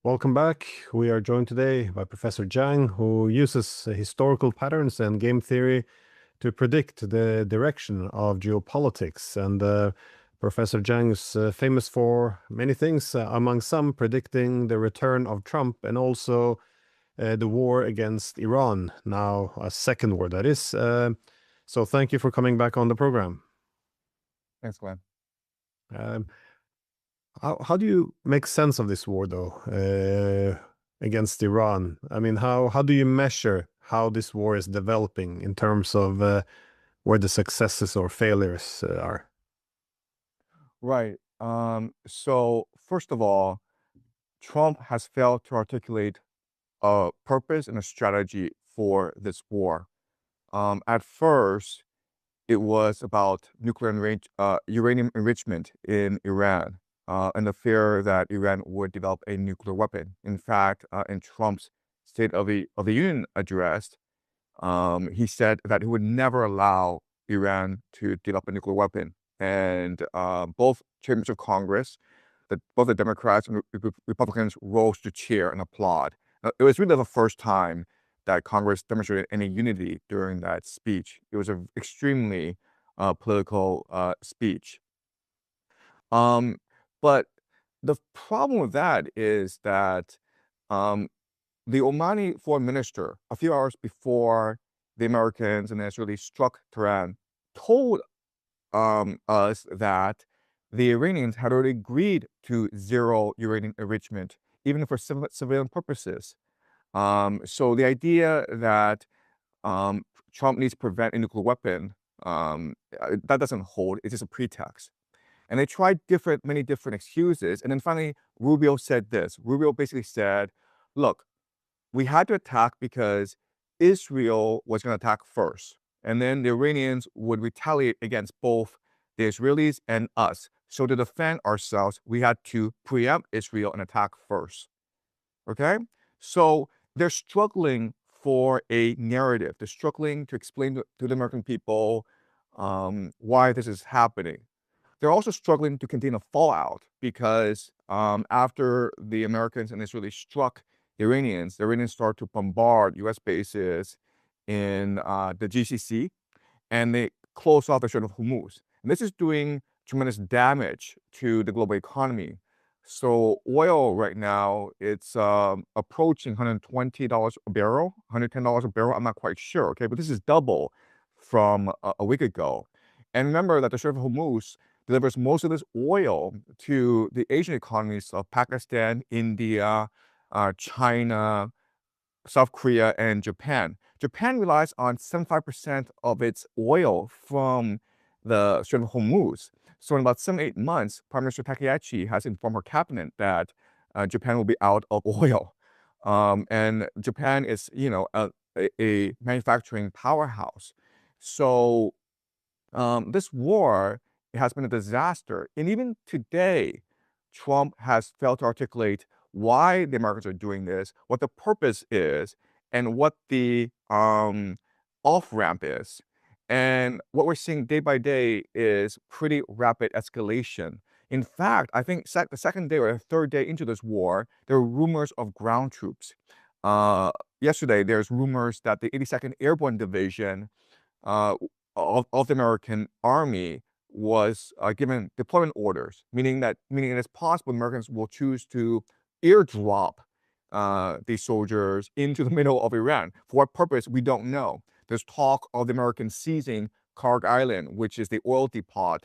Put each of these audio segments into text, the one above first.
Welcome back. We are joined today by Professor Jiang, who uses historical patterns and game theory to predict the direction of geopolitics. And Professor Jiang is famous for many things, among some predicting the return of Trump and also the war against Iran, now a second war, that is. So thank you for coming back on the program. Thanks, Glenn. Um, how do you make sense of this war, though, against Iran? I mean, how do you measure how this war is developing in terms of where the successes or failures are? Right. So first of all, Trump has failed to articulate a purpose and a strategy for this war. At first, it was about uranium enrichment in Iran, and the fear that Iran would develop a nuclear weapon. In fact, in Trump's State of the Union address, he said that he would never allow Iran to develop a nuclear weapon. And both chambers of Congress, both the Democrats and Republicans rose to cheer and applaud. It was really the first time that Congress demonstrated any unity during that speech. It was an extremely political speech. But the problem with that is that the Omani foreign minister, a few hours before the Americans and the Israelis struck Tehran, told us that the Iranians had already agreed to zero uranium enrichment, even for civilian purposes. So the idea that Trump needs to prevent a nuclear weapon, that doesn't hold. It's just a pretext. And they tried many different excuses. And then finally, Rubio said this. Rubio basically said, look, we had to attack because Israel was going to attack first. And then the Iranians would retaliate against both the Israelis and us. So to defend ourselves, we had to preempt Israel and attack first. Okay? So they're struggling for a narrative. They're struggling to explain to the American people why this is happening. They're also struggling to contain a fallout because after the Americans and Israelis struck the Iranians started to bombard U.S. bases in the GCC, and they closed off the Strait of Hormuz. And this is doing tremendous damage to the global economy. So oil right now, it's approaching $120 a barrel, $110 a barrel. I'm not quite sure, okay? But this is double from a week ago. And remember that the Strait of Hormuz delivers most of this oil to the Asian economies of Pakistan, India, China, South Korea, and Japan. Japan relies on 75% of its oil from the Strait of Hormuz. So in about 7-8 months, Prime Minister Takahashi has informed her cabinet that Japan will be out of oil. And Japan is, a manufacturing powerhouse. So this war has been a disaster. And even today, Trump has failed to articulate why the Americans are doing this, what the purpose is, and what the off-ramp is. And what we're seeing day by day is pretty rapid escalation. In fact, I think the second day or the third day into this war, there were rumors of ground troops. Yesterday, there's rumors that the 82nd Airborne Division of the American Army was given deployment orders, meaning it is possible Americans will choose to airdrop these soldiers into the middle of Iran. For what purpose, we don't know. There's talk of the Americans seizing Karg Island, which is the oil depot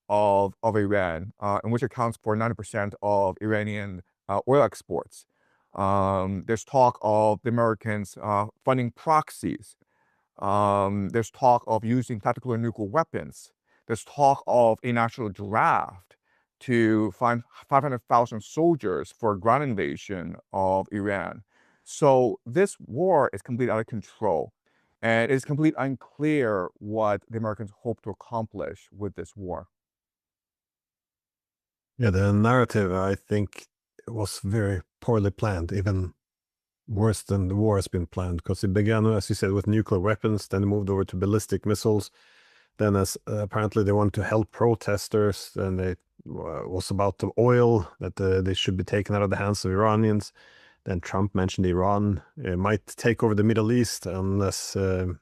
of Iran, and which accounts for 90% of Iranian oil exports. There's talk of the Americans funding proxies. There's talk of using tactical nuclear weapons. There's talk of a national draft to find 500,000 soldiers for a ground invasion of Iran. So this war is completely out of control. And it's completely unclear what the Americans hope to accomplish with this war. Yeah, the narrative, I think, was very poorly planned, even worse than the war has been planned, because it began, as you said, with nuclear weapons, then moved over to ballistic missiles, Then, as apparently they wanted to help protesters, then they was about the oil that they should be taken out of the hands of Iranians. Then Trump mentioned Iran might take over the Middle East unless so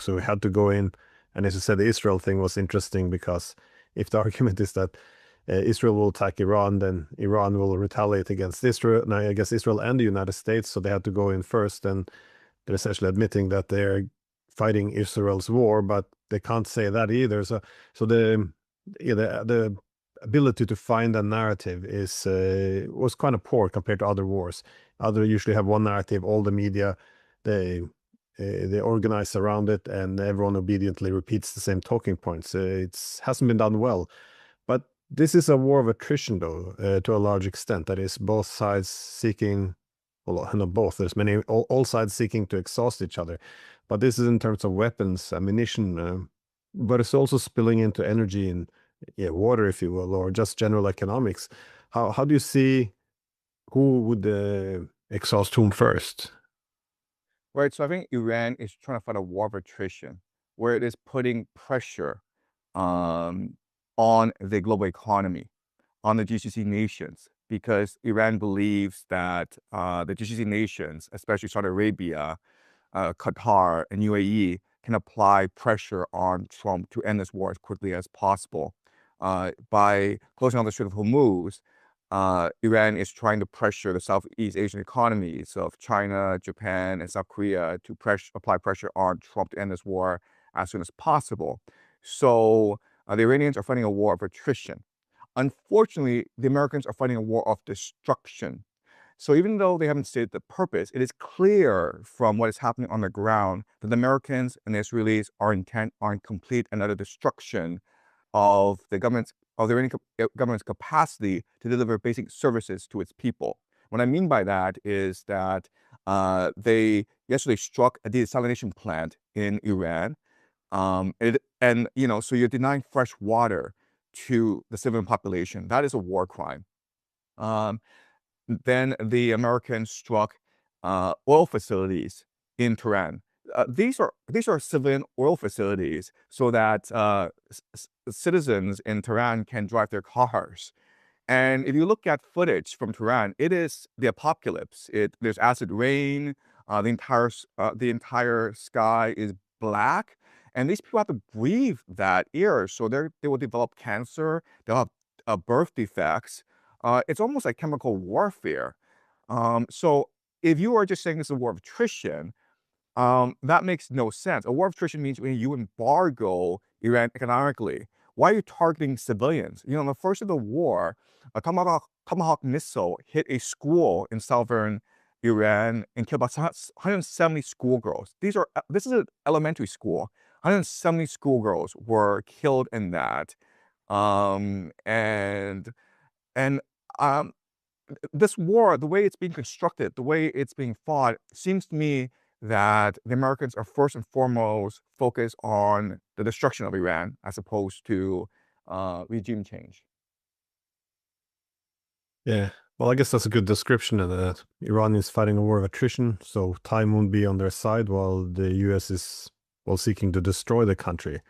we had to go in. And as you said, the Israel thing was interesting because if the argument is that Israel will attack Iran, then Iran will retaliate against Israel. Now, I guess Israel and the United States, so they had to go in first. And they're essentially admitting that they're fighting Israel's war, but they can't say that either. So the ability to find a narrative was kind of poor compared to other wars. Other usually have one narrative, all the media they organize around it, and everyone obediently repeats the same talking points. It hasn't been done well, but this is a war of attrition, though, to a large extent. That is, both sides seeking, well, not both. There's all sides seeking to exhaust each other, but this is in terms of weapons, ammunition, but it's also spilling into energy and water, if you will, or just general economics. How do you see who would exhaust whom first? Right, so I think Iran is trying to fight a war of attrition, where it is putting pressure on the global economy, on the GCC nations, because Iran believes that the GCC nations, especially Saudi Arabia, Qatar, and UAE, can apply pressure on Trump to end this war as quickly as possible. By closing on the Strait of Hormuz, Iran is trying to pressure the Southeast Asian economies of China, Japan, and South Korea to apply pressure on Trump to end this war as soon as possible. So the Iranians are fighting a war of attrition. Unfortunately, the Americans are fighting a war of destruction. So even though they haven't stated the purpose, it is clear from what is happening on the ground that the Americans and the Israelis are intent on complete and utter destruction of the Iranian government's capacity to deliver basic services to its people. What I mean by that is that they yesterday struck a desalination plant in Iran, so you're denying fresh water to the civilian population. That is a war crime. Then the Americans struck oil facilities in Tehran. These are civilian oil facilities so that citizens in Tehran can drive their cars. And if you look at footage from Tehran, it is the apocalypse. There's acid rain. The entire sky is black, and these people have to breathe that air, so they will develop cancer. They'll have birth defects. It's almost like chemical warfare. So if you are just saying this is a war of attrition, that makes no sense. A war of attrition means when you embargo Iran economically. Why are you targeting civilians? You know, in the first of the war, a Tomahawk missile hit a school in southern Iran and killed about 170 schoolgirls. This is an elementary school. 170 schoolgirls were killed in that. And this war, the way it's being constructed, the way it's being fought, seems to me that the Americans are first and foremost focused on the destruction of Iran as opposed to regime change. Yeah, well, I guess that's a good description of that. Iran is fighting a war of attrition, so time won't be on their side, while the U.S. is, well, seeking to destroy the country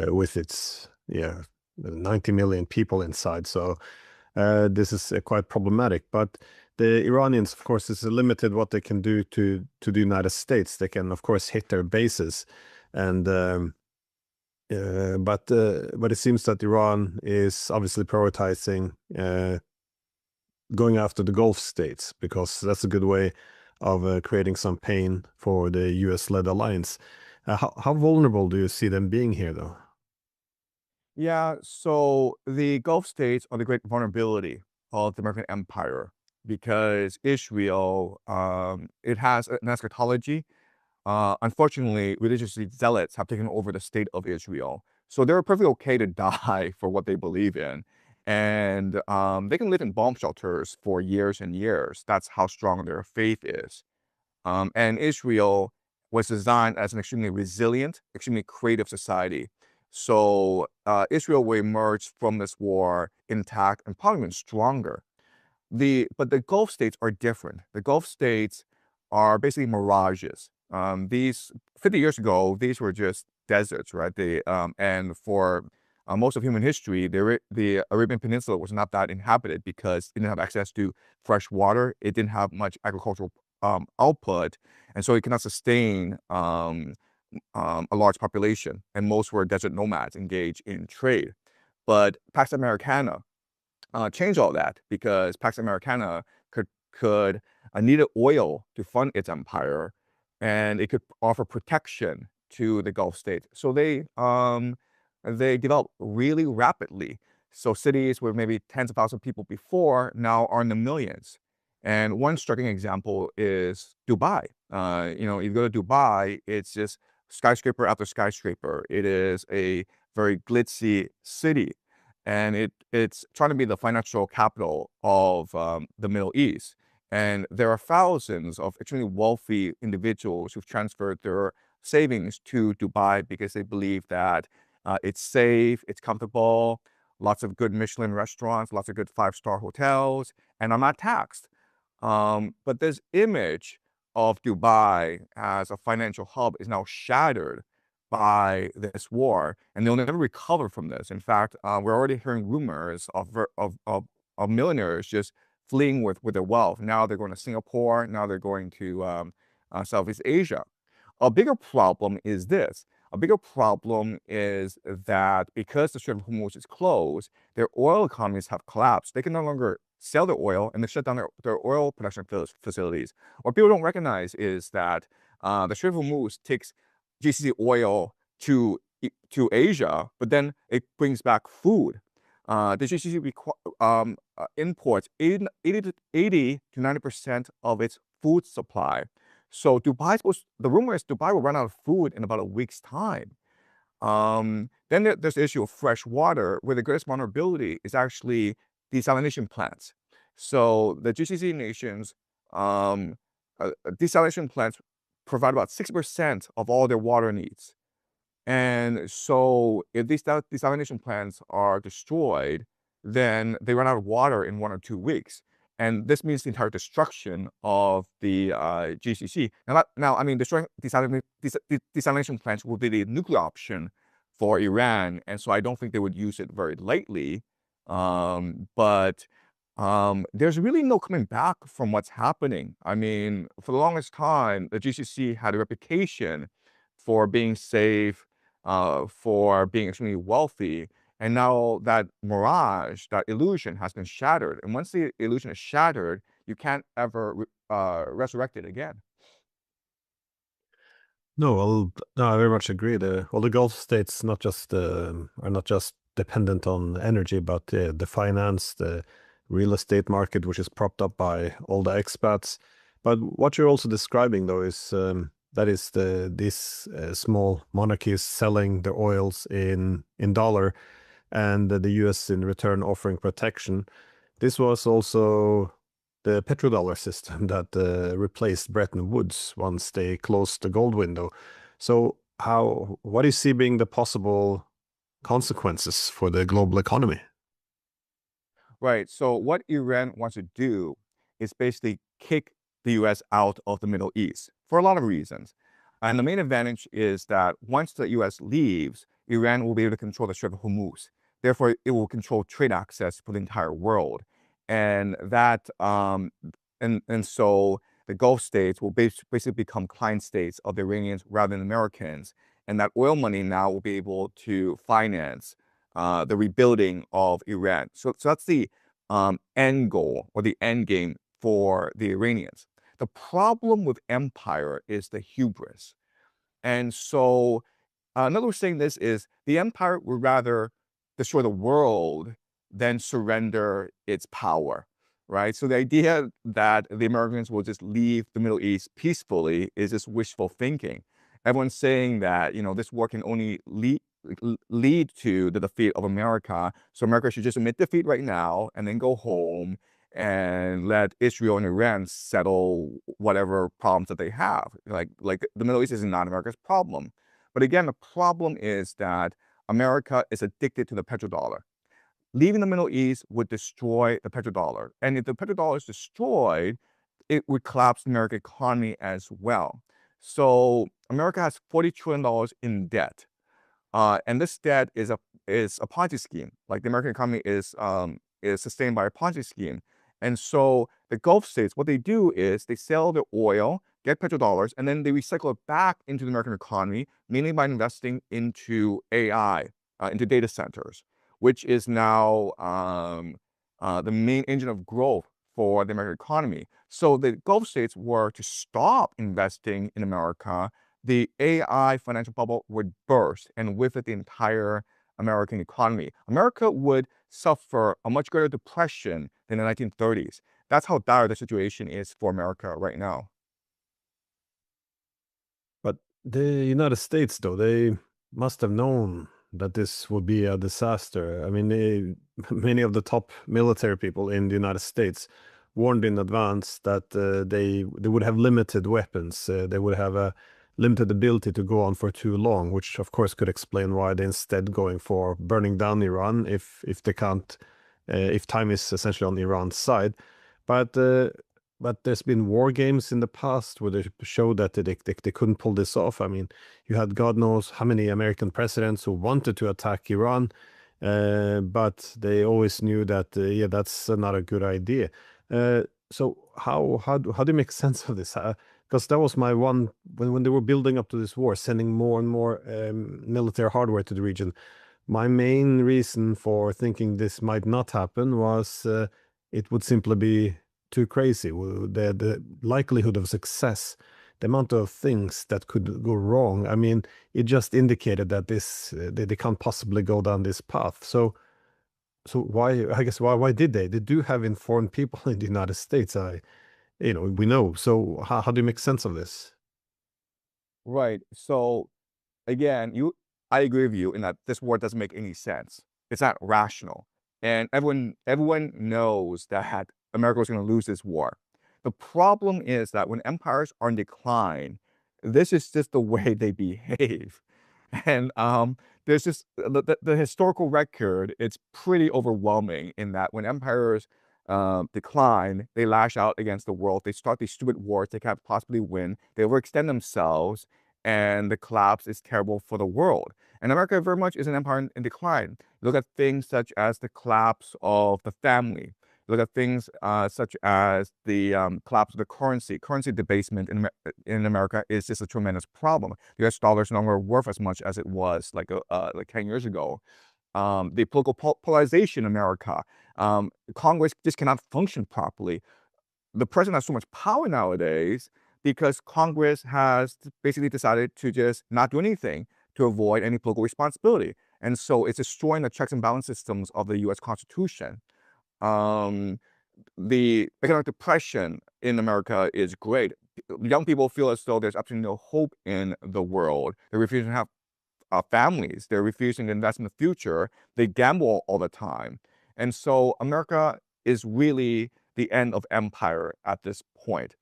with its 90 million people inside. So this is quite problematic. But the Iranians, of course, it's limited what they can do to the United States. They can, of course, hit their bases, and but it seems that Iran is obviously prioritizing going after the Gulf states because that's a good way of creating some pain for the U.S.-led alliance. How vulnerable do you see them being here, though? Yeah, so the Gulf states are the great vulnerability of the American empire because Israel, it has an eschatology. Unfortunately, religious zealots have taken over the state of Israel. So they're perfectly okay to die for what they believe in. And they can live in bomb shelters for years and years. That's how strong their faith is. And Israel was designed as an extremely resilient, extremely creative society. So Israel will emerge from this war intact and probably even stronger. But the Gulf states are different. The Gulf states are basically mirages. These 50 years ago, these were just deserts, right? And for most of human history, the Arabian Peninsula was not that inhabited because it didn't have access to fresh water. It didn't have much agricultural output, and so it cannot sustain a large population. And most were desert nomads engaged in trade. But Pax Americana changed all that because Pax Americana could needed oil to fund its empire, and it could offer protection to the Gulf states. So they developed really rapidly. So cities with maybe tens of thousands of people before now are in the millions. And one striking example is Dubai. If you go to Dubai, it's just skyscraper after skyscraper. It is a very glitzy city, and it's trying to be the financial capital of the Middle East. And there are thousands of extremely wealthy individuals who've transferred their savings to Dubai because they believe that it's safe, it's comfortable, lots of good Michelin restaurants, lots of good five-star hotels, and I'm not taxed. But this image of Dubai as a financial hub is now shattered by this war, and they'll never recover from this. In fact, we're already hearing rumors of millionaires just fleeing with their wealth. Now they're going to Singapore. Now they're going to Southeast Asia. A bigger problem is this. A bigger problem is that because the Strait of Hormuz is closed, their oil economies have collapsed. They can no longer sell their oil, and they shut down their oil production facilities. What people don't recognize is that the Strait of Hormuz takes GCC oil to Asia, but then it brings back food. The GCC imports 80 to 90% of its food supply. So the rumor is Dubai will run out of food in about a week's time. Then there's the issue of fresh water, where the greatest vulnerability is actually desalination plants. So the GCC nations, desalination plants provide about 60% of all their water needs. And so if these desalination plants are destroyed, then they run out of water in 1 or 2 weeks. And this means the entire destruction of the GCC. Now, I mean, destroying desalination plants would be the nuclear option for Iran, and so I don't think they would use it very lightly. But there's really no coming back from what's happening. I mean, for the longest time, the GCC had a reputation for being safe, for being extremely wealthy. And now that mirage, that illusion has been shattered. And once the illusion is shattered, you can't ever resurrect it again. No, I very much agree. The Gulf states are not just dependent on energy, but the finance, the real estate market, which is propped up by all the expats. But what you're also describing, though, is these small monarchies selling their oils in dollar, and the U.S. in return offering protection. This was also the petrodollar system that replaced Bretton Woods once they closed the gold window. So what do you see being the possible consequences for the global economy? Right. So what Iran wants to do is basically kick the US out of the Middle East for a lot of reasons. And the main advantage is that once the US leaves, Iran will be able to control the Strait of Hormuz. Therefore, it will control trade access for the entire world. And so the Gulf states will basically become client states of the Iranians rather than Americans. And that oil money now will be able to finance the rebuilding of Iran. So that's the end goal or the end game for the Iranians. The problem with empire is the hubris. And so another way of saying this is the empire would rather destroy the world than surrender its power, right? So the idea that the Americans will just leave the Middle East peacefully is just wishful thinking. Everyone's saying that, this war can only lead to the defeat of America. So America should just admit defeat right now and then go home and let Israel and Iran settle whatever problems that they have. Like the Middle East is not America's problem. But again, the problem is that America is addicted to the petrodollar. Leaving the Middle East would destroy the petrodollar. And if the petrodollar is destroyed, it would collapse the American economy as well. So America has $40 trillion in debt. And this debt is a Ponzi scheme. Like the American economy is sustained by a Ponzi scheme. And so the Gulf states, what they do is they sell their oil, get petrodollars, and then they recycle it back into the American economy, mainly by investing into AI, into data centers, which is now the main engine of growth for the American economy. So the Gulf states were to stop investing in America, the AI financial bubble would burst, and with it, the entire American economy. America would suffer a much greater depression than the 1930s. That's how dire the situation is for America right now. But the United States, though, they must have known that this would be a disaster. I mean, many of the top military people in the United States warned in advance that they would have limited weapons. They would have a limited ability to go on for too long, which of course could explain why they instead going for burning down Iran if they can't, if time is essentially on Iran's side. But there's been war games in the past where they showed that they couldn't pull this off. I mean, you had God knows how many American presidents who wanted to attack Iran, but they always knew that yeah, that's not a good idea. So how do you make sense of this? Because that was my one when they were building up to this war, sending more and more military hardware to the region. My main reason for thinking this might not happen was it would simply be too crazy. The likelihood of success, the amount of things that could go wrong. I mean, it just indicated that this they can't possibly go down this path. So why? I guess why did they? They do have informed people in the United States. We know. So how do you make sense of this? Right. So again, I agree with you in that this war doesn't make any sense. It's not rational. And everyone knows that America was going to lose this war. The problem is that when empires are in decline, this is just the way they behave. And there's just the historical record, it's pretty overwhelming in that when empires decline, they lash out against the world. They start these stupid wars they can't possibly win. They overextend themselves, and the collapse is terrible for the world. And America very much is an empire in decline. Look at things such as the collapse of the family. Look at things such as the collapse of the currency. Currency debasement in America is just a tremendous problem. The US dollar is no longer worth as much as it was like 10 years ago. The political polarization in America. Congress just cannot function properly. The president has so much power nowadays because Congress has basically decided to just not do anything to avoid any political responsibility. And so it's destroying the checks and balance systems of the US Constitution. Um, the economic depression in America is great. Young people feel as though there's absolutely no hope in the world. They're refusing to have families. They're refusing to invest in the future. They gamble all the time. And so America is really the end of empire at this point.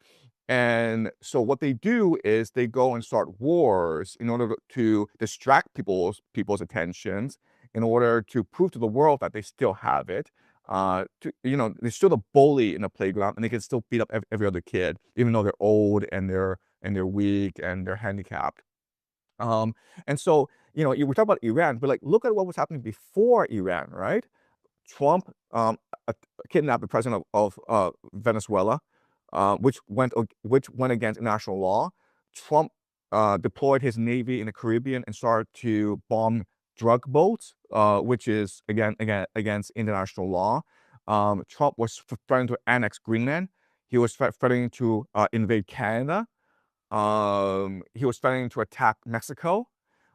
And so what they do is they go and start wars in order to distract people's attentions, in order to prove to the world that they still have it. They're still the bully in the playground, and they can still beat up every other kid, even though they're old and they're weak and they're handicapped. Um, and so, we talk about Iran, but like, look at what was happening before Iran, right? Trump kidnapped the president of Venezuela, which went against international law. Trump deployed his navy in the Caribbean and started to bomb drug boats, which is again against international law. Trump was threatening to annex Greenland. He was threatening to invade Canada. He was threatening to attack Mexico.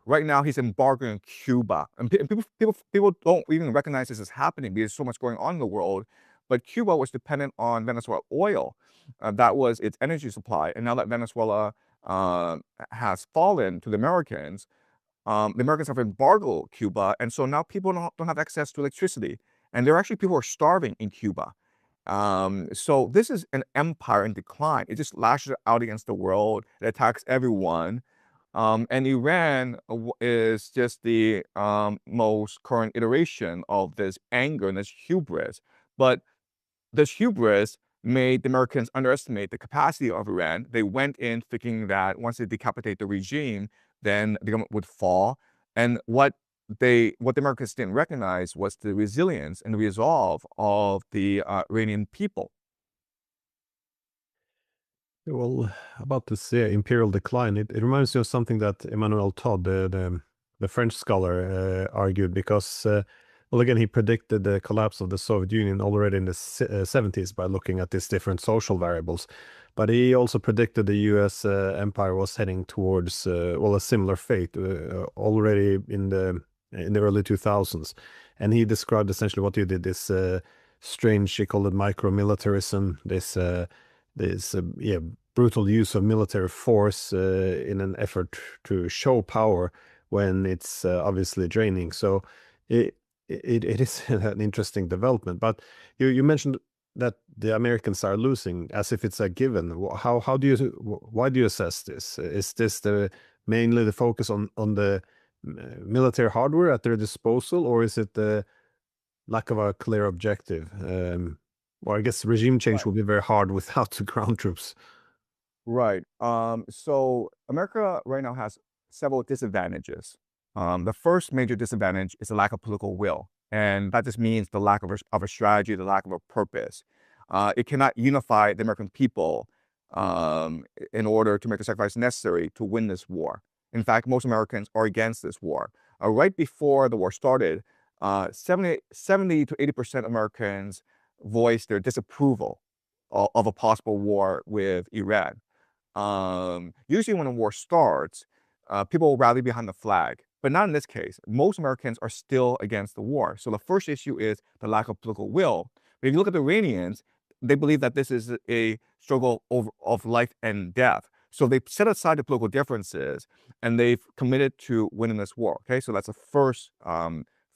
Right now, he's embargoing Cuba, and people don't even recognize this is happening because there's so much going on in the world. But Cuba was dependent on Venezuela oil. That was its energy supply. And now that Venezuela has fallen to the Americans have embargoed Cuba. And so now people don't have access to electricity. And there are actually people who are starving in Cuba. So this is an empire in decline. It just lashes out against the world. It attacks everyone. And Iran is just the most current iteration of this anger and this hubris. But this hubris made the Americans underestimate the capacity of Iran. They went in thinking that once they decapitate the regime, then the government would fall. And what the Americans didn't recognize was the resilience and the resolve of the Iranian people. Well, about this imperial decline, it reminds me of something that Emmanuel Todd, the French scholar, argued because, well, again, he predicted the collapse of the Soviet Union already in the 70s by looking at these different social variables. But he also predicted the US empire was heading towards, well, a similar fate already in the early 2000s. And he described essentially what you did, this strange, he called it micro-militarism, this yeah, brutal use of military force in an effort to show power when it's obviously draining. So it is an interesting development. But you mentioned that the Americans are losing as if it's a given. How do you why do you assess this? Is this mainly the focus on the military hardware at their disposal, or is it the lack of a clear objective? Well, I guess regime change Right. will be very hard without the ground troops. Right. So America right now has several disadvantages. The first major disadvantage is the lack of political will. And that just means the lack of a strategy, the lack of a purpose. It cannot unify the American people in order to make the sacrifice necessary to win this war. In fact, most Americans are against this war. Right before the war started, 70 to 80% of Americans voiced their disapproval of a possible war with Iran. Usually when a war starts, people will rally behind the flag, but not in this case. Most Americans are still against the war. So the first issue is the lack of political will. But if you look at the Iranians, they believe that this is a struggle of life and death. So they set aside the political differences and they've committed to winning this war. Okay, so that's the first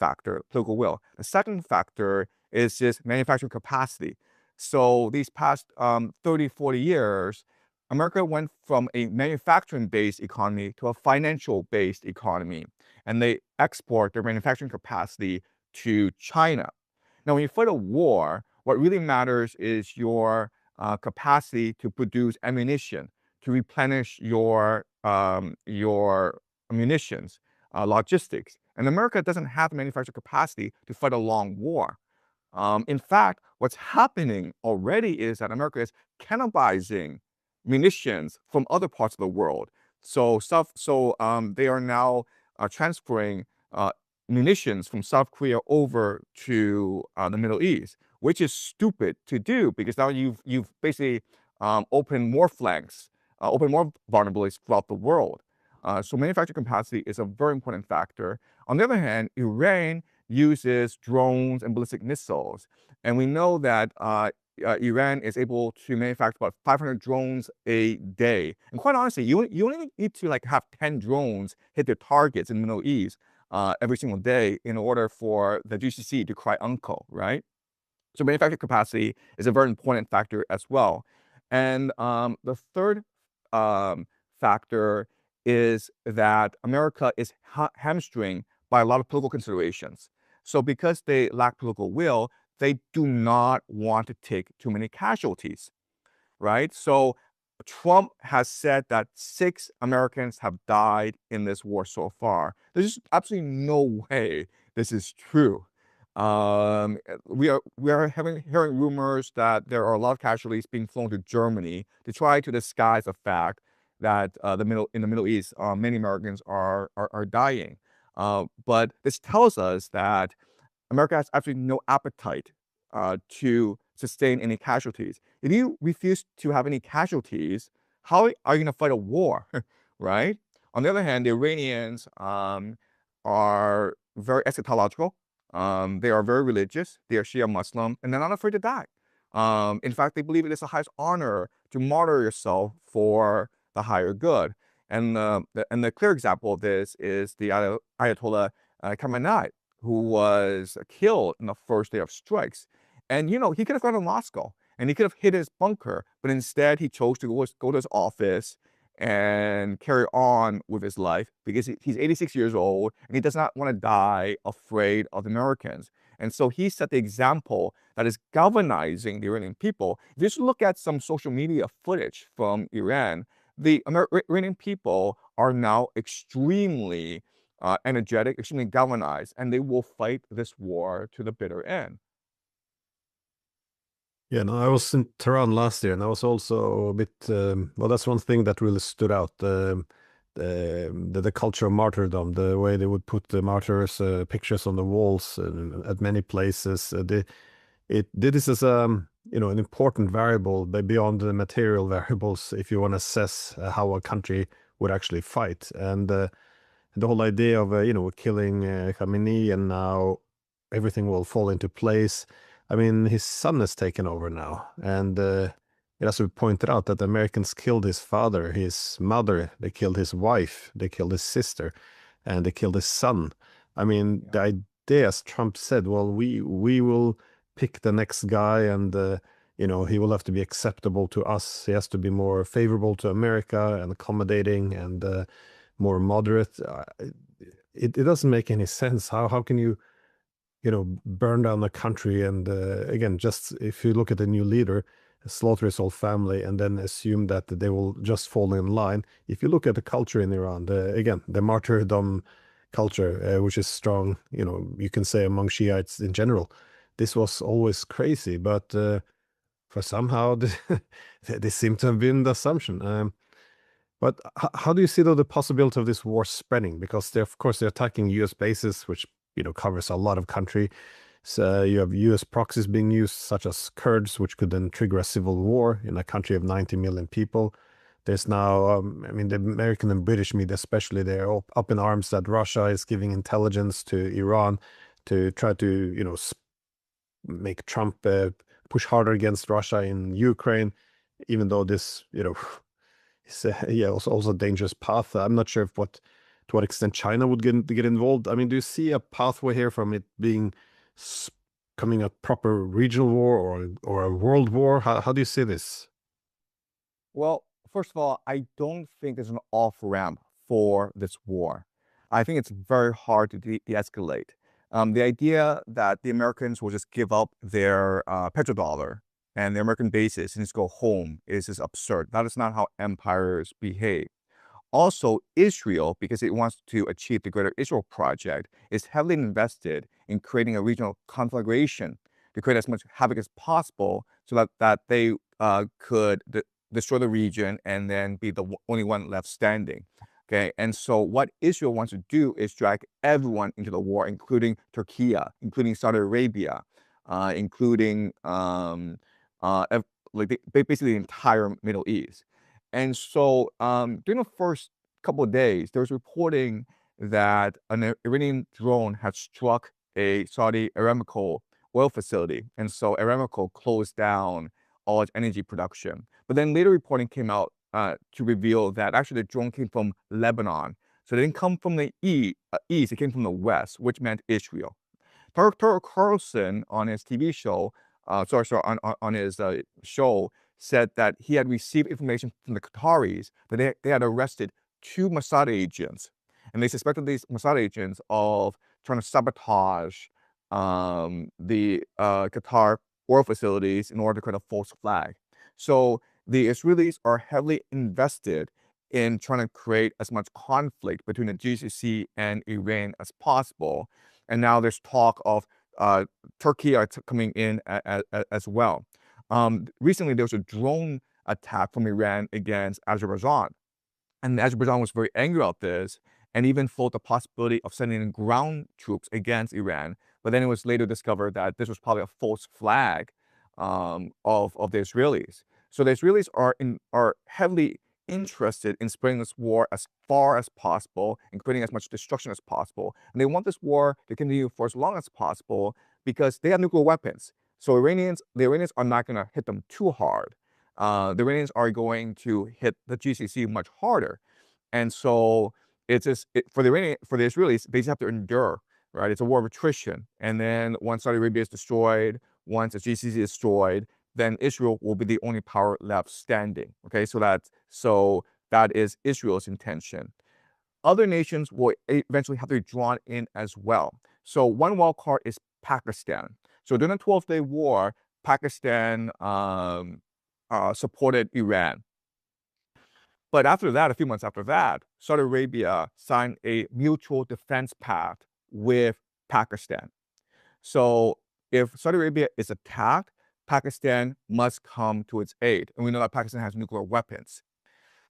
factor, political will. The second factor is just manufacturing capacity. So these past 30, 40 years, America went from a manufacturing-based economy to a financial-based economy, and they export their manufacturing capacity to China. Now, when you fight a war, what really matters is your capacity to produce ammunition, to replenish your munitions, logistics. And America doesn't have the manufacturing capacity to fight a long war. In fact, what's happening already is that America is cannibalizing munitions from other parts of the world. So they are now transferring munitions from South Korea over to the Middle East, which is stupid to do because now you've basically opened more flanks, opened more vulnerabilities throughout the world. So manufacturing capacity is a very important factor. On the other hand, Iran uses drones and ballistic missiles, and we know that Iran is able to manufacture about 500 drones a day. And quite honestly, you only need to like have 10 drones hit their targets in the Middle East every single day in order for the GCC to cry uncle, right? So manufacturing capacity is a very important factor as well. And the third factor is that America is hamstringed by a lot of political considerations. So because they lack political will, they do not want to take too many casualties, right? So Trump has said that 6 Americans have died in this war so far. There's just absolutely no way this is true. We are hearing rumors that there are a lot of casualties being flown to Germany to try to disguise the fact that in the Middle East, many Americans are dying. But this tells us that America has absolutely no appetite to sustain any casualties. If you refuse to have any casualties, how are you going to fight a war, right? On the other hand, the Iranians are very eschatological. They are very religious. They are Shia Muslim, and they're not afraid to die. In fact, they believe it is the highest honor to martyr yourself for the higher good. And the clear example of this is the Ayatollah Khamenei, who was killed in the first day of strikes. And, you know, he could have gone to Moscow and he could have hid his bunker, but instead he chose to go to his office and carry on with his life because he's 86 years old and he does not want to die afraid of the Americans. And so he set the example that is galvanizing the Iranian people. If you just look at some social media footage from Iran, the Iranian people are now extremely energetic, extremely galvanized, and they will fight this war to the bitter end. Yeah, no, I was in Tehran last year, and I was also a bit. Well, that's one thing that really stood out: the culture of martyrdom, the way they would put the martyrs' pictures on the walls at many places. This is an important variable beyond the material variables if you want to assess how a country would actually fight. And the whole idea of killing Khamenei, and now everything will fall into place. I mean, his son has taken over now, and it has to be pointed out that the Americans killed his father, his mother, they killed his wife, they killed his sister, and they killed his son. I mean, the idea, as Trump said, well, we will pick the next guy, and he will have to be acceptable to us. He has to be more favorable to America and accommodating and more moderate. It doesn't make any sense. How can you burn down the country and again, just if you look at the new leader, slaughter his whole family and then assume that they will just fall in line? If you look at the culture in Iran, the martyrdom culture, which is strong, you can say among Shiites in general, this was always crazy, but for somehow they seem to have been the assumption. But how do you see though the possibility of this war spreading? Because of course they're attacking U.S. bases, which covers a lot of country. So you have U.S. proxies being used, such as Kurds, which could then trigger a civil war in a country of 90 million people. There's now, I mean, the American and British media, especially, they're all up in arms that Russia is giving intelligence to Iran to try to, make Trump push harder against Russia in Ukraine, even though this, it's yeah, also a dangerous path. I'm not sure to what extent China would get involved. I mean, do you see a pathway here from it being coming a proper regional war or a world war? How do you see this? Well, first of all, I don't think there's an off-ramp for this war. I think it's very hard to de-escalate. The idea that the Americans will just give up their petrodollar and their American bases and just go home is just absurd. That is not how empires behave. Also, Israel, because it wants to achieve the Greater Israel Project, is heavily invested in creating a regional conflagration to create as much havoc as possible so that they could destroy the region and then be the only one left standing. Okay, and so what Israel wants to do is drag everyone into the war, including Turkey, including Saudi Arabia, including basically the entire Middle East. And so during the first couple of days, there was reporting that an Iranian drone had struck a Saudi Aramco oil facility. And so Aramco closed down all its energy production. But then later reporting came out to reveal that actually the drone came from Lebanon. So it didn't come from the east, it came from the west, which meant Israel. Tucker Carlson on his TV show, on his show, said that he had received information from the Qataris that they had arrested 2 Mossad agents, and they suspected these Mossad agents of trying to sabotage the Qatar oil facilities in order to create a false flag. So the Israelis are heavily invested in trying to create as much conflict between the GCC and Iran as possible. And now there's talk of Turkey coming in as well. Recently, there was a drone attack from Iran against Azerbaijan. And Azerbaijan was very angry about this and even floated the possibility of sending in ground troops against Iran. But then it was later discovered that this was probably a false flag of the Israelis. So the Israelis are heavily interested in spreading this war as far as possible and creating as much destruction as possible. And they want this war to continue for as long as possible because they have nuclear weapons. So the Iranians are not going to hit them too hard. The Iranians are going to hit the GCC much harder. And so it's just for the Israelis, they just have to endure, right? It's a war of attrition. And then once Saudi Arabia is destroyed, once the GCC is destroyed, then Israel will be the only power left standing. Okay, so that is Israel's intention. Other nations will eventually have to be drawn in as well. So one wild card is Pakistan. So during the 12th Day War, Pakistan supported Iran. But after that, a few months after that, Saudi Arabia signed a mutual defense pact with Pakistan. So if Saudi Arabia is attacked, Pakistan must come to its aid. And we know that Pakistan has nuclear weapons.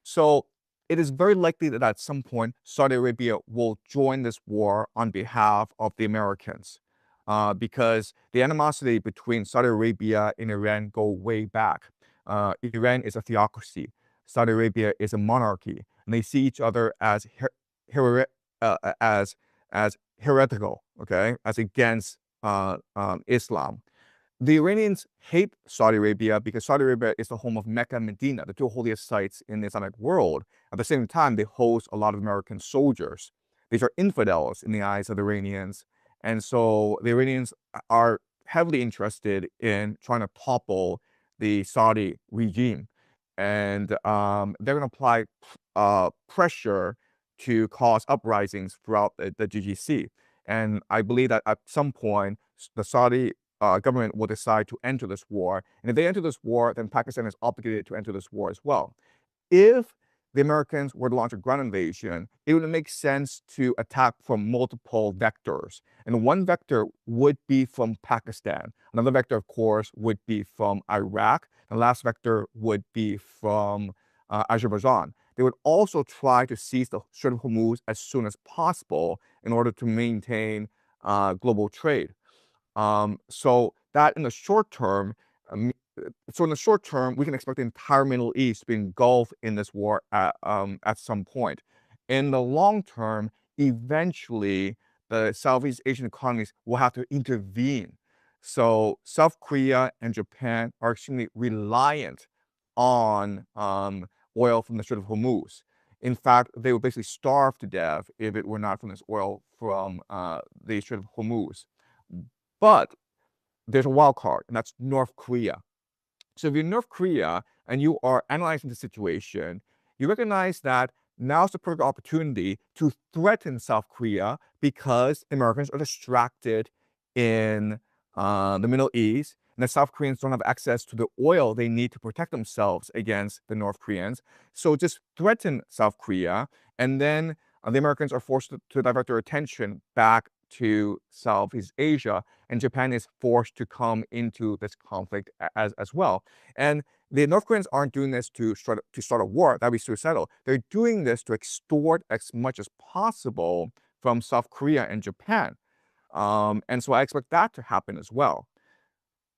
So it is very likely that at some point, Saudi Arabia will join this war on behalf of the Americans. Because the animosity between Saudi Arabia and Iran go way back. Iran is a theocracy. Saudi Arabia is a monarchy, and they see each other as as heretical, okay, as against Islam. The Iranians hate Saudi Arabia because Saudi Arabia is the home of Mecca and Medina, the two holiest sites in the Islamic world. At the same time, they host a lot of American soldiers. These are infidels in the eyes of the Iranians. And so the Iranians are heavily interested in trying to topple the Saudi regime. And they're going to apply pressure to cause uprisings throughout the GCC. And I believe that at some point, the Saudi government will decide to enter this war. And if they enter this war, then Pakistan is obligated to enter this war as well. If the Americans were to launch a ground invasion, it would make sense to attack from multiple vectors. And one vector would be from Pakistan. Another vector, of course, would be from Iraq. The last vector would be from Azerbaijan. They would also try to seize the Strait of Hormuz as soon as possible in order to maintain global trade. So that in the short term, we can expect the entire Middle East to be engulfed in this war at some point. In the long term, eventually, the Southeast Asian economies will have to intervene. So South Korea and Japan are extremely reliant on oil from the Strait of Hormuz. In fact, they would basically starve to death if it were not from this oil from the Strait of Hormuz. But there's a wild card, and that's North Korea. So if you're North Korea and you are analyzing the situation, you recognize that now's the perfect opportunity to threaten South Korea because Americans are distracted in the Middle East, and the South Koreans don't have access to the oil they need to protect themselves against the North Koreans. So just threaten South Korea, and then the Americans are forced to divert their attention back to Southeast Asia, and Japan is forced to come into this conflict as well. And the North Koreans aren't doing this to start a war. That'd be suicidal. They're doing this to extort as much as possible from South Korea and Japan. And so I expect that to happen as well.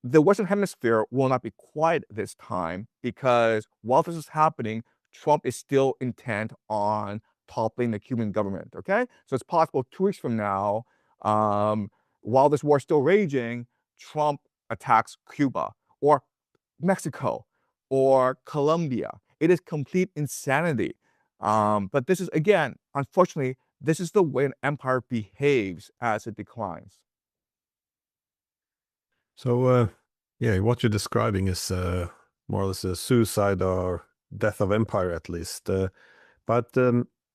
The Western Hemisphere will not be quiet this time because while this is happening, Trump is still intent on toppling the Cuban government, okay? So it's possible 2 weeks from now, while this war is still raging, Trump attacks Cuba or Mexico or Colombia. It is complete insanity. But this is, again, unfortunately, this is the way an empire behaves as it declines. So, yeah, what you're describing is more or less a suicide or death of empire, at least. But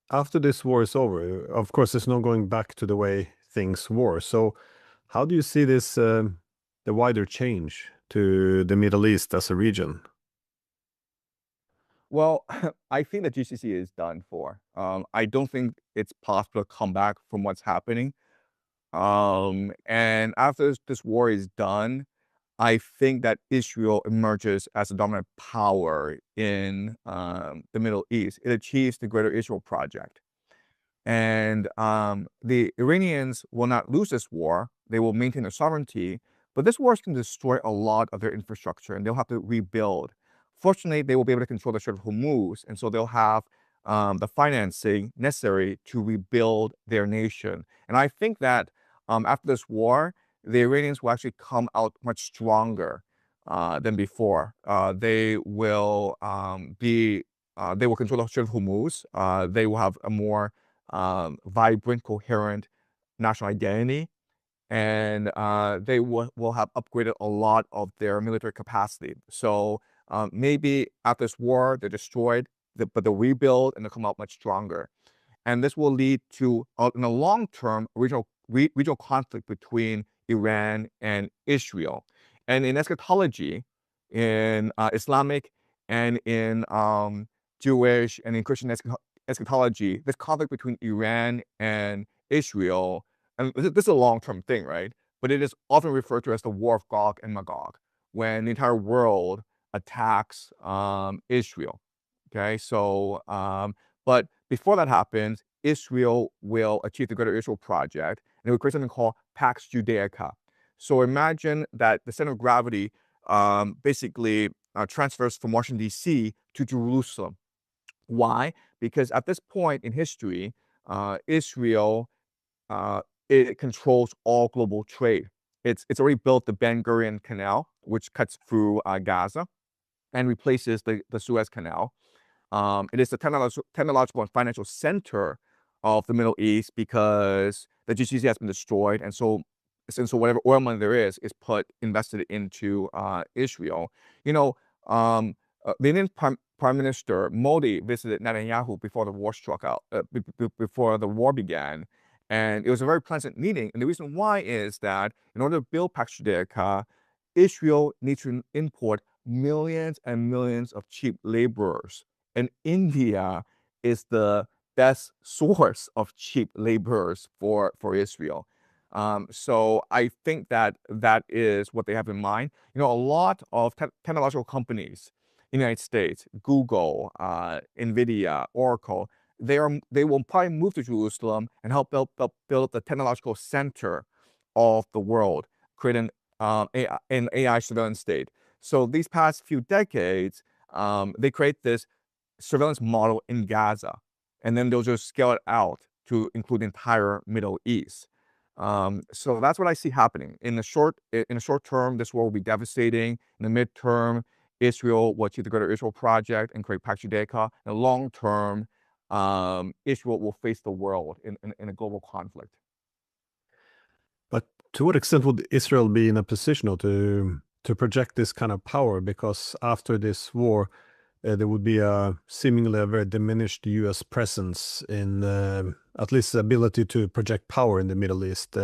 after this war is over, of course, there's no going back to the way things were. So, how do you see this, the wider change to the Middle East as a region? Well, I think the GCC is done for. I don't think it's possible to come back from what's happening. And after this war is done, I think that Israel emerges as a dominant power in the Middle East. It achieves the Greater Israel Project. And the Iranians will not lose this war. They will maintain their sovereignty. But this war is going to destroy a lot of their infrastructure, and they'll have to rebuild. Fortunately, they will be able to control the Strait of Hormuz, and so they'll have the financing necessary to rebuild their nation. And I think that after this war, the Iranians will actually come out much stronger than before. They will they will control the Strait of Hormuz. They will have a more vibrant, coherent national identity, and they will have upgraded a lot of their military capacity. So maybe after this war, they're destroyed, but they'll rebuild and they'll come out much stronger. And this will lead to, in the long term, regional conflict between Iran and Israel. And in eschatology, in Islamic and in Jewish and in Christian eschatology, this conflict between Iran and Israel, and this is a long-term thing, right? But it is often referred to as the War of Gog and Magog, when the entire world attacks Israel. Okay, so but before that happens, Israel will achieve the Greater Israel Project, and it will create something called Pax Judaica. So imagine that the center of gravity basically transfers from Washington, D.C. to Jerusalem. Why? Because at this point in history, Israel it controls all global trade. It's already built the Ben Gurion Canal, which cuts through Gaza and replaces the Suez Canal. It is the technological and financial center of the Middle East because the GCC has been destroyed, and so whatever oil money there is invested into Israel. You know, the Indian Prime Minister Modi visited Netanyahu before the war struck out, before the war began, and it was a very pleasant meeting. And the reason why is that in order to build Pax Judaica, Israel needs to import millions and millions of cheap laborers, and India is the best source of cheap laborers for Israel. So I think that that is what they have in mind. You know, a lot of technological companies in the United States, Google, NVIDIA, Oracle, they will probably move to Jerusalem and help build the technological center of the world, create an AI surveillance state. So these past few decades, they create this surveillance model in Gaza, and then they'll just scale it out to include the entire Middle East. So that's what I see happening. In the short term, this war will be devastating. In the midterm, Israel will achieve the Greater Israel Project and create Pax Judaica. In the long term, Israel will face the world in a global conflict. But to what extent would Israel be in a position to project this kind of power? Because after this war, there would be seemingly a very diminished U.S. presence in at least the ability to project power in the Middle East.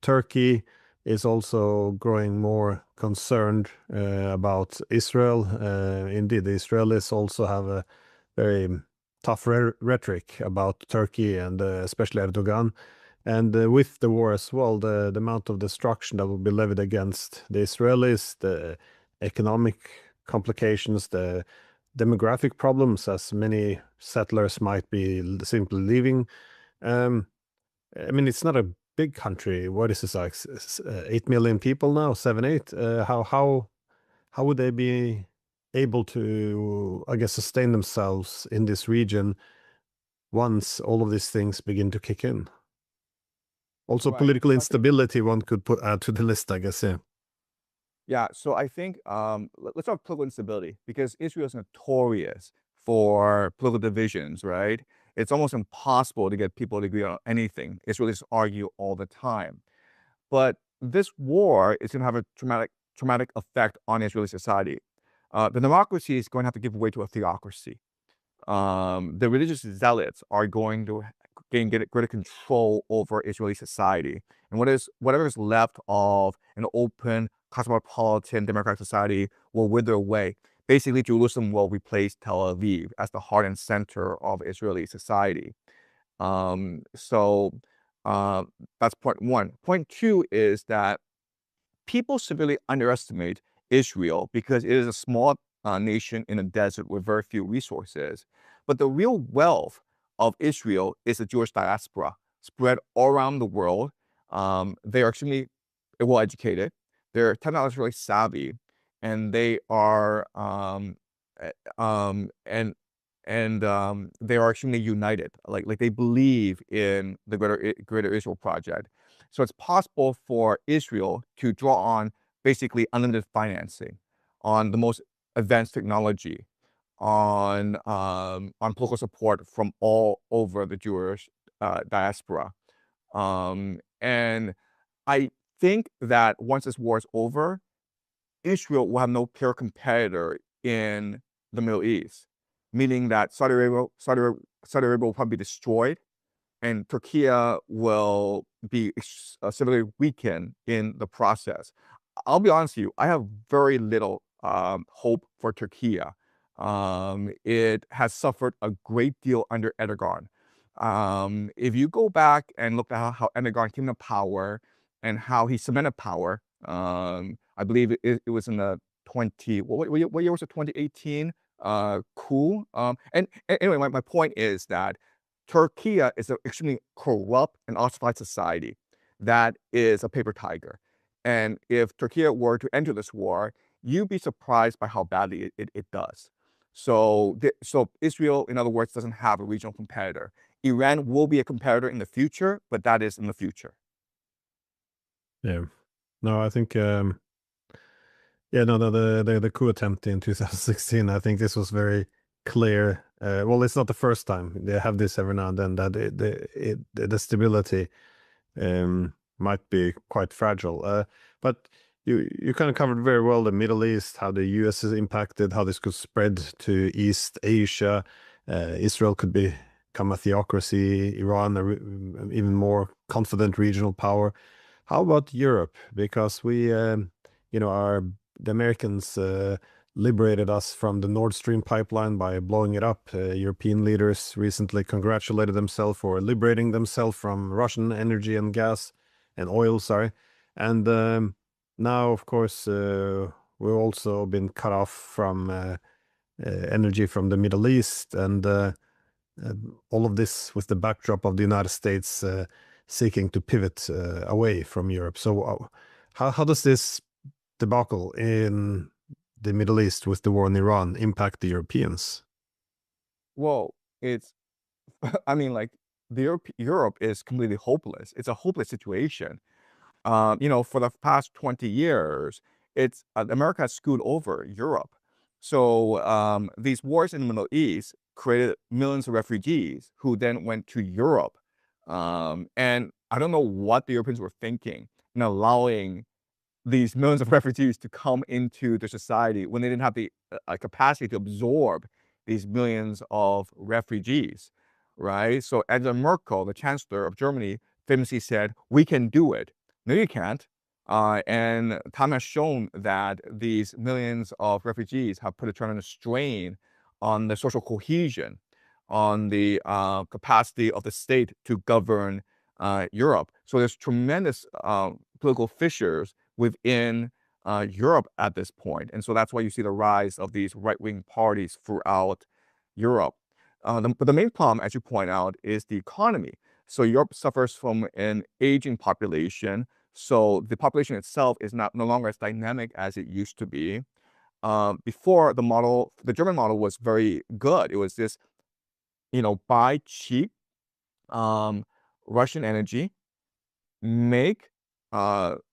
Turkey is also growing more concerned about Israel. Indeed, the Israelis also have a very tough rhetoric about Turkey and especially Erdogan. And with the war as well, the amount of destruction that will be levied against the Israelis, the economic complications, the demographic problems, as many settlers might be simply leaving. I mean, it's not a big country. What is this, like 8 million people now, 7, 8? How would they be able to, I guess, sustain themselves in this region once all of these things begin to kick in? Also, Right. political So I think, instability one could add to the list, I guess. Yeah. yeah. So I think let's talk political instability because Israel is notorious for political divisions, right? It's almost impossible to get people to agree on anything. Israelis argue all the time. But this war is going to have a traumatic effect on Israeli society. The democracy is going to have to give way to a theocracy. The religious zealots are going to gain greater control over Israeli society. And whatever is left of an open, cosmopolitan, democratic society will wither away. Basically, Jerusalem will replace Tel Aviv as the heart and center of Israeli society. So that's point one. Point two is that people severely underestimate Israel because it is a small nation in a desert with very few resources. But the real wealth of Israel is the Jewish diaspora spread all around the world. They are extremely well educated. They're technologically savvy, and they are eh, and they are extremely united. Like they believe in the Greater Israel Project. So it's possible for Israel to draw on basically unlimited financing, on the most advanced technology, on political support from all over the Jewish diaspora. And I think that once this war is over, Israel will have no peer competitor in the Middle East, meaning that Saudi Arabia will probably be destroyed, and Turkey will be severely weakened in the process. I'll be honest with you, I have very little hope for Turkey. It has suffered a great deal under Erdogan. If you go back and look at how Erdogan came to power and how he cemented power, I believe it was in the what year was it? 2018 coup. And anyway, my point is that Turkey is an extremely corrupt and ossified society that is a paper tiger. And if Turkey were to enter this war, you'd be surprised by how badly it does. So Israel, in other words, doesn't have a regional competitor. Iran will be a competitor in the future, but that is in the future. Yeah. No, I think yeah, no, the coup attempt in 2016, I think this was very clear. Well, it's not the first time. They have this every now and then that the stability might be quite fragile. But you kind of covered very well the Middle East, how the US is impacted, how this could spread to East Asia. Israel could become a theocracy, Iran even more confident regional power. How about Europe? Because we, the Americans liberated us from the Nord Stream pipeline by blowing it up. European leaders recently congratulated themselves for liberating themselves from Russian energy and gas and oil, sorry. And now, of course, we've also been cut off from energy from the Middle East, and all of this with the backdrop of the United States seeking to pivot away from Europe. So, how does this debacle in the Middle East with the war in Iran impact the Europeans? Well, it's, I mean, like, Europe is completely hopeless. It's a hopeless situation. For the past 20 years, it's America has screwed over Europe. So these wars in the Middle East created millions of refugees who then went to Europe. And I don't know what the Europeans were thinking in allowing these millions of refugees to come into the society when they didn't have the capacity to absorb these millions of refugees, right? So Angela Merkel, the chancellor of Germany, famously said, "We can do it." No, you can't. And time has shown that these millions of refugees have put a tremendous strain on the social cohesion, on the capacity of the state to govern Europe. So there's tremendous political fissures within Europe at this point. And so that's why you see the rise of these right-wing parties throughout Europe. But the main problem, as you point out, is the economy. So Europe suffers from an aging population. So the population itself is no longer as dynamic as it used to be. Before, the German model was very good. It was this, buy cheap Russian energy, make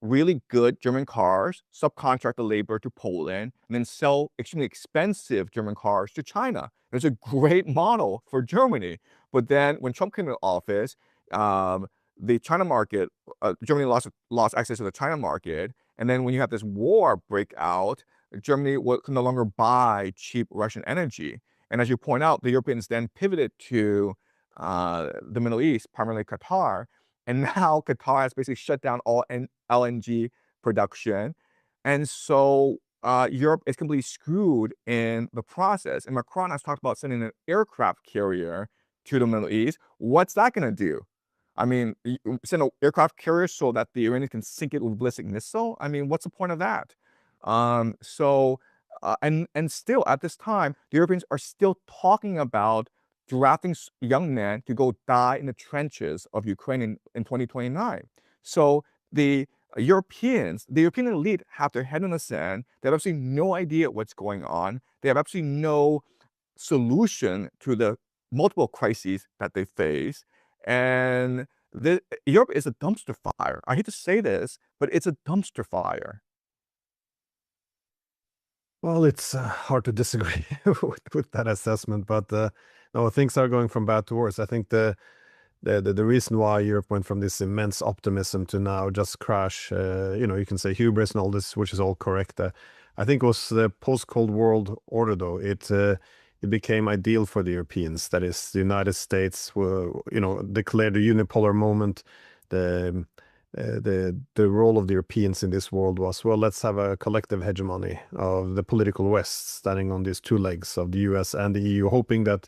really good German cars, subcontract the labor to Poland, and then sell extremely expensive German cars to China. It was a great model for Germany. But then when Trump came to office, the China market, Germany lost access to the China market. And then when you have this war break out, Germany can no longer buy cheap Russian energy. And as you point out, the Europeans then pivoted to the Middle East, primarily Qatar. And now Qatar has basically shut down all LNG production. And so Europe is completely screwed in the process. And Macron has talked about sending an aircraft carrier to the Middle East. What's that going to do? I mean, send an aircraft carrier so that the Iranians can sink it with a ballistic missile? I mean, what's the point of that? And still at this time, the Europeans are still talking about drafting young men to go die in the trenches of Ukraine in 2029. So the European elite have their head in the sand. They have absolutely no idea what's going on. They have absolutely no solution to the multiple crises that they face. And Europe is a dumpster fire. I hate to say this, but it's a dumpster fire. Well, it's hard to disagree with that assessment, but no, things are going from bad to worse. I think the reason why Europe went from this immense optimism to now just crash, you can say hubris and all this, which is all correct. I think it was the post-Cold War order, though. It became ideal for the Europeans. That is, the United States declared a unipolar moment. The the role of the Europeans in this world was, well, let's have a collective hegemony of the political West standing on these two legs of the US and the EU, hoping that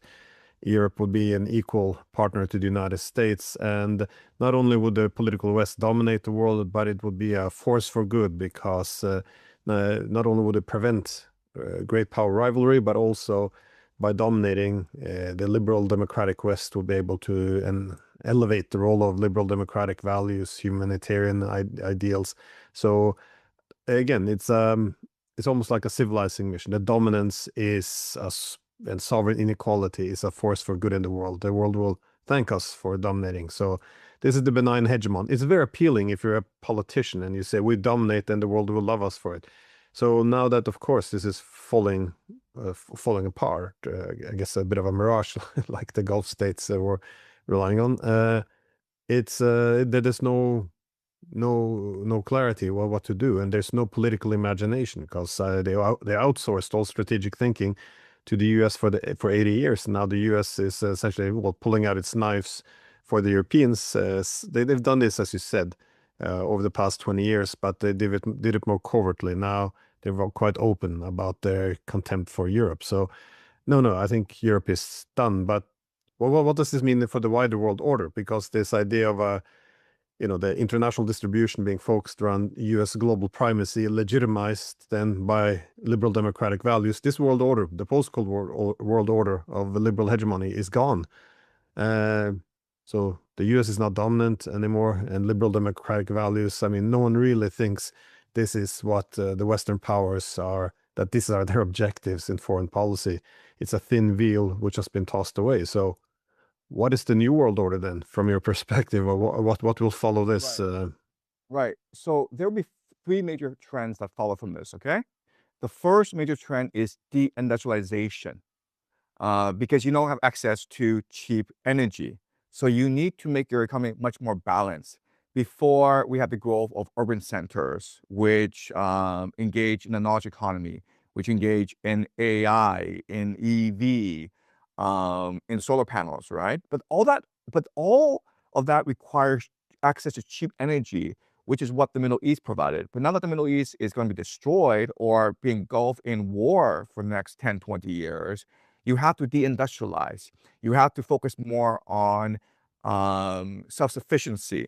Europe would be an equal partner to the United States. And not only would the political West dominate the world, but it would be a force for good because not only would it prevent great power rivalry, but also by dominating the liberal democratic West would be able to elevate the role of liberal democratic values, humanitarian ideals. So again, it's almost like a civilizing mission. The dominance is and sovereign inequality is a force for good in the world. The world will thank us for dominating. So this is the benign hegemon. It's very appealing if you're a politician and you say we dominate, then the world will love us for it. So now that, of course, this is falling apart, I guess a bit of a mirage, like the Gulf states were relying on. There's no clarity what to do, and there's no political imagination because they outsourced all strategic thinking to the US for 80 years. Now the US is essentially pulling out its knives for the Europeans. They've done this, as you said, over the past 20 years, but they did it more covertly. Now they're quite open about their contempt for Europe. So no, I think Europe is done. But what does this mean for the wider world order? Because this idea of the international distribution being focused around US global primacy, legitimized then by liberal democratic values, this world order, the post-Cold War world order of the liberal hegemony, is gone. So the US is not dominant anymore, and liberal democratic values, I mean, no one really thinks this is what the Western powers are, that these are their objectives in foreign policy. It's a thin veil which has been tossed away. So what is the new world order then, from your perspective, or what will follow this? Right. So there will be three major trends that follow from this, okay? The first major trend is deindustrialization, because you don't have access to cheap energy. So you need to make your economy much more balanced. Before we had the growth of urban centers, which engage in the knowledge economy, which engage in AI, in EV, in solar panels, right? But all of that requires access to cheap energy, which is what the Middle East provided. But now that the Middle East is going to be destroyed or be engulfed in war for the next 10, 20 years, you have to deindustrialize. You have to focus more on self-sufficiency,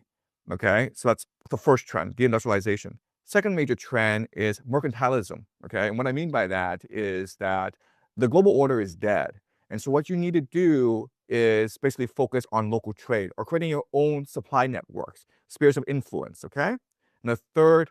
okay? So that's the first trend, deindustrialization. Second major trend is mercantilism, okay? And what I mean by that is that the global order is dead. And so what you need to do is basically focus on local trade or creating your own supply networks, spheres of influence, okay? And the third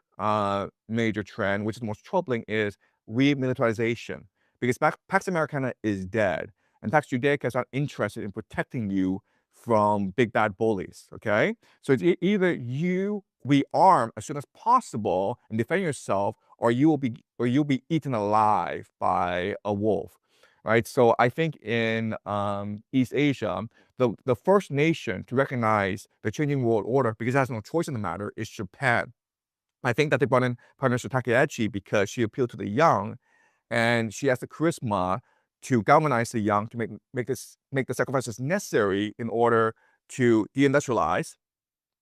major trend, which is most troubling, is remilitarization. Because Pax Americana is dead, and Pax Judaica is not interested in protecting you from big bad bullies, okay? So it's either you rearm as soon as possible and defend yourself, or you'll be eaten alive by a wolf. Right, so I think in East Asia, the first nation to recognize the changing world order, because it has no choice in the matter, is Japan. I think that they brought in Prime Minister Takaichi because she appealed to the young, and she has the charisma to galvanize the young to make the sacrifices necessary in order to deindustrialize,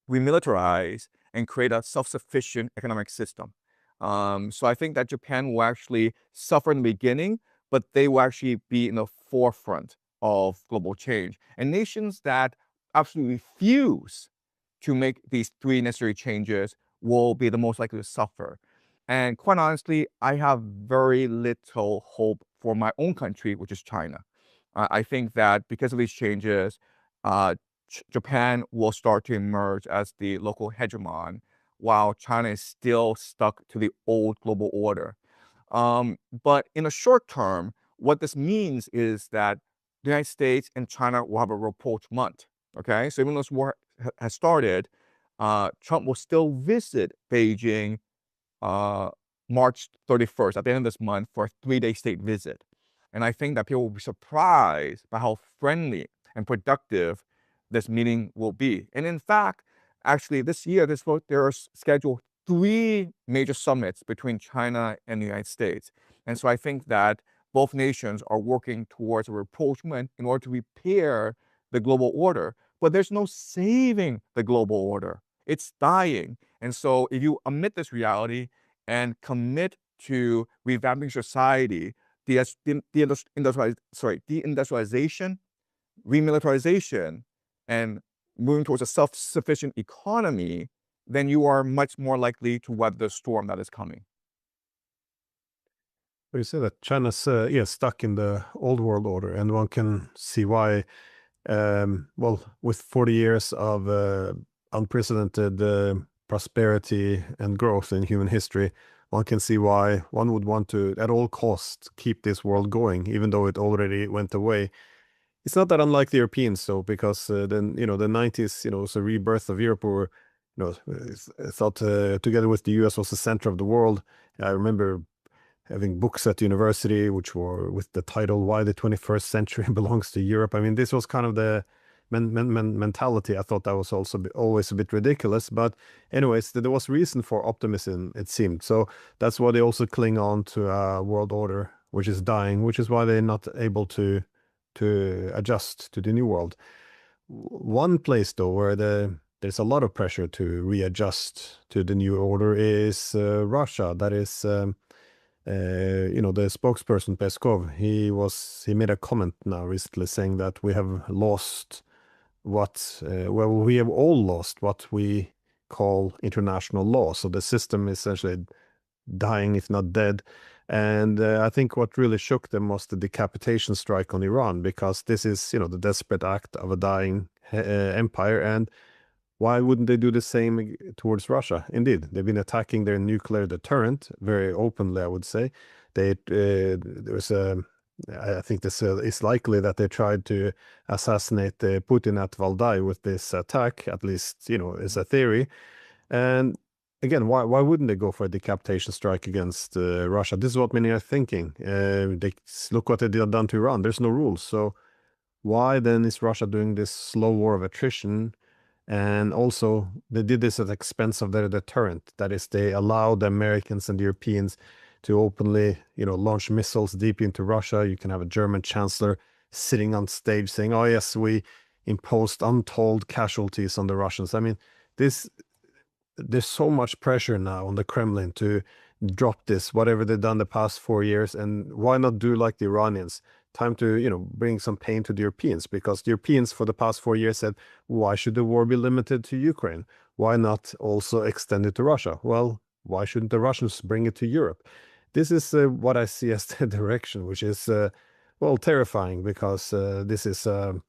remilitarize, and create a self-sufficient economic system. So I think that Japan will actually suffer in the beginning, but they will actually be in the forefront of global change. And nations that absolutely refuse to make these three necessary changes will be the most likely to suffer. And quite honestly, I have very little hope for my own country, which is China. I think that because of these changes, Japan will start to emerge as the local hegemon, while China is still stuck to the old global order. But in the short term, what this means is that the United States and China will have a rapprochement, okay? So even though this war has started, Trump will still visit Beijing March 31st, at the end of this month, for a 3-day state visit. And I think that people will be surprised by how friendly and productive this meeting will be. And in fact, actually this year, there are scheduled 3 major summits between China and the United States. And so I think that both nations are working towards a rapprochement in order to repair the global order. But there's no saving the global order. It's dying. And so if you omit this reality and commit to revamping society, deindustrialization, remilitarization, and moving towards a self-sufficient economy, then you are much more likely to weather the storm that is coming. You say that China's stuck in the old world order, and one can see why. Well, with 40 years of unprecedented prosperity and growth in human history, one can see why one would want to, at all costs, keep this world going, even though it already went away. It's not that unlike the Europeans, though, because then the 90s, was a rebirth of Europe, or thought together with the U.S. was the center of the world. I remember having books at university which were with the title "Why the 21st Century Belongs to Europe." I mean, this was kind of the mentality. I thought that was also always a bit ridiculous, but anyways, there was reason for optimism, it seemed. So that's why they also cling on to a world order which is dying, which is why they're not able to adjust to the new world. One place, though, where there's a lot of pressure to readjust to the new order is Russia. That is, the spokesperson Peskov. He made a comment now recently saying that we have lost we have all lost what we call international law. So the system is essentially dying, if not dead. And I think what really shook them was the decapitation strike on Iran, because this is, the desperate act of a dying empire. And why wouldn't they do the same towards Russia? Indeed, they've been attacking their nuclear deterrent very openly, I would say. There's a, I think this is likely that they tried to assassinate Putin at Valdai with this attack, at least, is a theory. And again, why wouldn't they go for a decapitation strike against Russia? This is what many are thinking. Look what they done to Iran. There's no rules. So why then is Russia doing this slow war of attrition? And also, they did this at the expense of their deterrent. That is, they allowed the Americans and the Europeans to openly, launch missiles deep into Russia. You can have a German chancellor sitting on stage saying, "Oh yes, we imposed untold casualties on the Russians." I mean, there's so much pressure now on the Kremlin to drop this, whatever they've done the past 4 years, and why not do like the Iranians? Time to, bring some pain to the Europeans, because the Europeans for the past 4 years said, why should the war be limited to Ukraine? Why not also extend it to Russia? Well, why shouldn't the Russians bring it to Europe? This is what I see as the direction, which is, well, terrifying, because this is a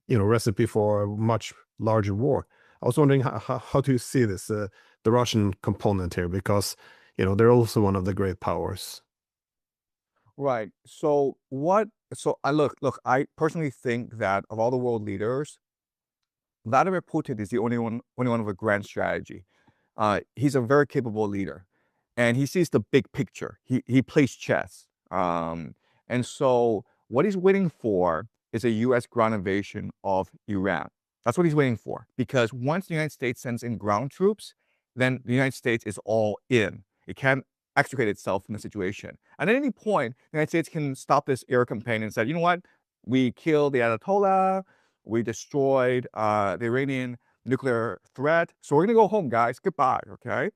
recipe for a much larger war. I was wondering how do you see this, the Russian component here, because they're also one of the great powers. Right. So look, I personally think that of all the world leaders, Vladimir Putin is the only one with a grand strategy. He's a very capable leader, and he sees the big picture. He plays chess. And so what he's waiting for is a U.S. ground invasion of Iran. That's what he's waiting for, because once the United States sends in ground troops, then the United States is all in. It can't extricate itself from the situation. And at any point, the United States can stop this air campaign and say, you know what? We killed the Ayatollah. We destroyed the Iranian nuclear threat. So we're going to go home, guys. Goodbye, okay?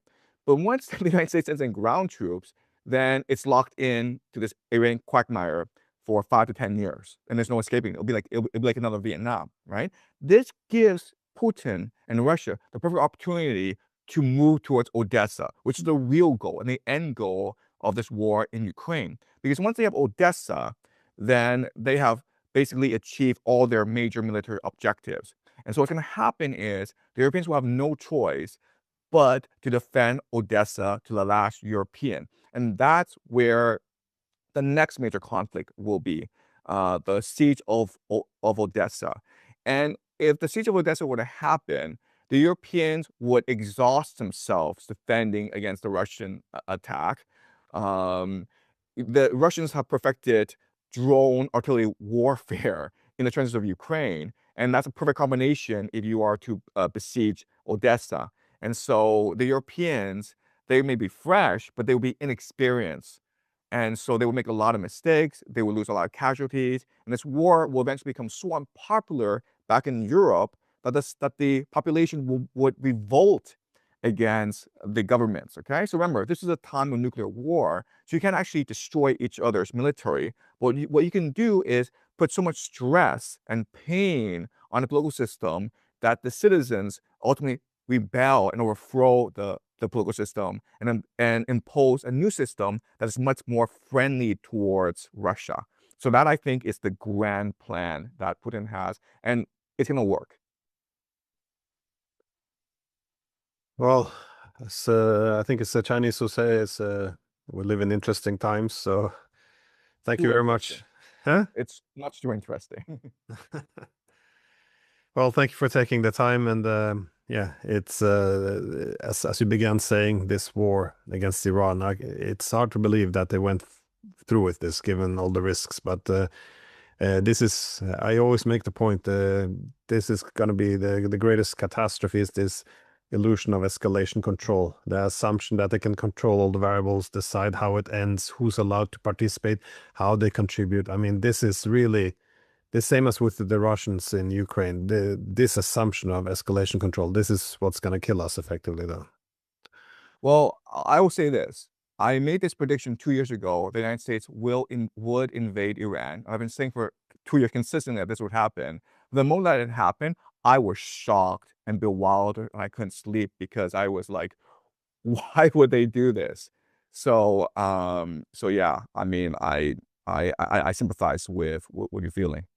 But once the United States sends in ground troops, then it's locked in to this Iranian quagmire for 5 to 10 years, and there's no escaping. It'll be like another Vietnam, right? This gives Putin and Russia the perfect opportunity to move towards Odessa, which is the real goal and the end goal of this war in Ukraine. Because once they have Odessa, then they have basically achieved all their major military objectives. And so what's going to happen is the Europeans will have no choice but to defend Odessa to the last European. And that's where the next major conflict will be, the siege of Odessa. And if the siege of Odessa were to happen, the Europeans would exhaust themselves defending against the Russian attack. The Russians have perfected drone artillery warfare in the trenches of Ukraine, and that's a perfect combination if you are to besiege Odessa. And so the Europeans, they may be fresh, but they will be inexperienced. And so they will make a lot of mistakes. They will lose a lot of casualties. And this war will eventually become so unpopular back in Europe that the population would revolt against the governments. Okay, so remember, this is a time of nuclear war, so you can't actually destroy each other's military. But what you can do is put so much stress and pain on the political system that the citizens ultimately rebel and overthrow the political system and impose a new system that is much more friendly towards Russia. So that, I think, is the grand plan that Putin has, and it's going to work. Well, I think it's the Chinese who say we live in interesting times. So thank you Too very interesting. much. Huh? It's much too interesting. Well, thank you for taking the time. And yeah, it's as you began saying, this war against Iran, it's hard to believe that they went through with this, given all the risks. But this is, I always make the point, this is going to be the greatest catastrophe, is this illusion of escalation control, the assumption that they can control all the variables, decide how it ends, who's allowed to participate, how they contribute. I mean, this is really the same as with the Russians in Ukraine. This assumption of escalation control, this is what's going to kill us effectively, though. Well, I will say this. I made this prediction 2 years ago. The United States would invade Iran. I've been saying for 2 years consistently that this would happen. The moment that it happened, I was shocked and bewildered, and I couldn't sleep because I was like, why would they do this? So, so yeah, I mean, I sympathize with what you're feeling.